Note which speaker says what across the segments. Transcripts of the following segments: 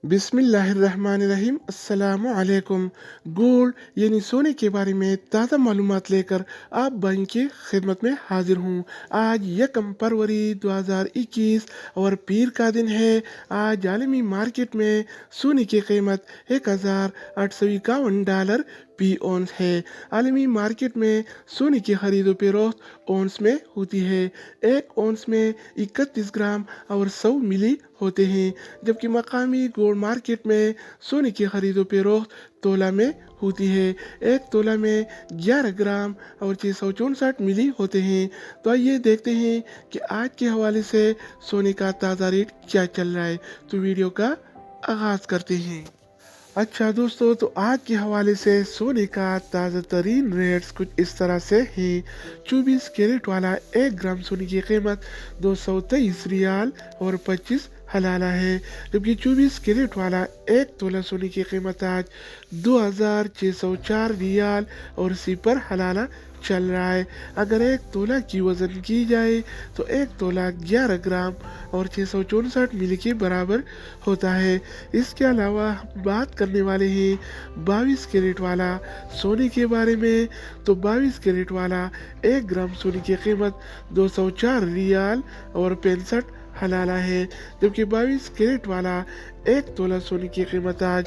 Speaker 1: बिस्मिल्लाहिर्रहमानिर्रहीम अस्सलामु अलैकुम। गोल्ड यानी सोने के बारे में ताज़ा मालूमात लेकर आप भाई की खिदमत में हाजिर हूँ। आज 1 फरवरी 2021 और पीर का दिन है। आज आलमी मार्केट में सोने की कीमत $1,851 फी औंस है। आलमी मार्केट में सोने की खरीदो फरोख्त औंस में होती है। एक औंस में 31 ग्राम और 100 मिली होते हैं, जबकि मकामी गोल्ड मार्केट में सोने की खरीदो फरोख्त तोला में होती है। एक तोला में 11 ग्राम और 664 मिली होते हैं। तो आइए देखते हैं कि आज के हवाले से सोने का ताज़ा रेट क्या चल रहा है। तो वीडियो का आगाज़ करते हैं। अच्छा दोस्तों, तो आज के हवाले से सोने का ताज़ा तरीन रेट्स कुछ इस तरह से हैं। 24 कैरेट वाला 1 ग्राम सोने की कीमत 223 रियाल और 25 हलाला है, जबकि 24 कैरेट वाला 1 तोला सोने की कीमत आज 2604 रियाल और सिपर हलाला चल रहा है। अगर 1 तोला की वज़न की जाए तो 1 तोला 11 ग्राम और 664 मिली के बराबर होता है। इसके अलावा हम बात करने वाले हैं 22 कैरेट वाला सोने के बारे में। तो 22 कैरेट वाला 1 ग्राम सोने की कीमत 204 रियाल और 65 हलाला है, जबकि 22 कैरेट वाला 1 तोला सोने की कीमत आज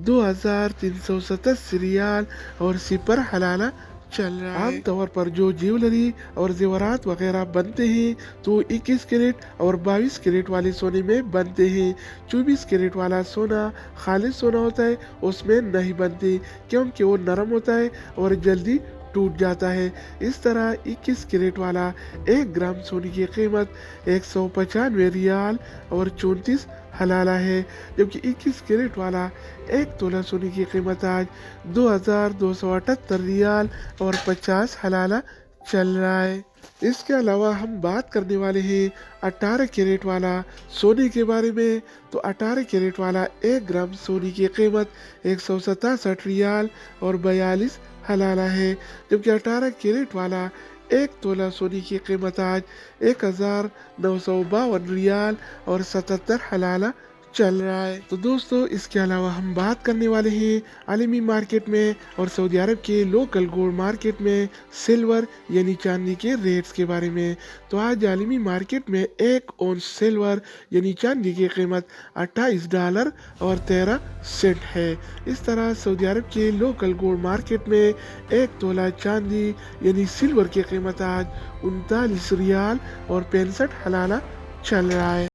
Speaker 1: 2387 रियाल और सिपर हलाला चल रहा है। आमतौर पर जो ज्वेलरी और जेवरात वगैरह बनते हैं तो 21 कैरेट और 22 कैरेट वाले सोने में बनते हैं। 24 कैरेट वाला सोना खालिस सोना होता है, उसमें नहीं बनते क्योंकि वो नरम होता है और जल्दी टूट जाता है। इस तरह 21 कैरेट वाला 1 ग्राम सोने की कीमत 195 रियाल और 34 हलाला है, जबकि 21 कैरेट वाला 1 तोला सोने की कीमत आज 2278 रियाल और 50 हलाला चल रहा है। इसके अलावा हम बात करने वाले हैं 18 कैरेट वाला सोने के बारे में। तो 18 कैरेट वाला 1 ग्राम सोने की कीमत 167 रियाल और 42 हलाला है, जबकि 18 कैरेट वाला 1 तोला सोने की कीमत आज 1952 रियाल और 77 हलाला चल रहा है। तो दोस्तों, इसके अलावा हम बात करने वाले हैं आलमी मार्केट में और सऊदी अरब के लोकल गोल्ड मार्केट में सिल्वर यानी चांदी के रेट्स के बारे में। तो आज आलमी मार्केट में 1 औंस सिल्वर यानी चांदी की कीमत $28 और 13 सेंट है। इस तरह सऊदी अरब के लोकल गोल्ड मार्केट में 1 तोला चांदी यानी सिल्वर की कीमत आज 39 रियाल और 65 हलाला चल रहा है।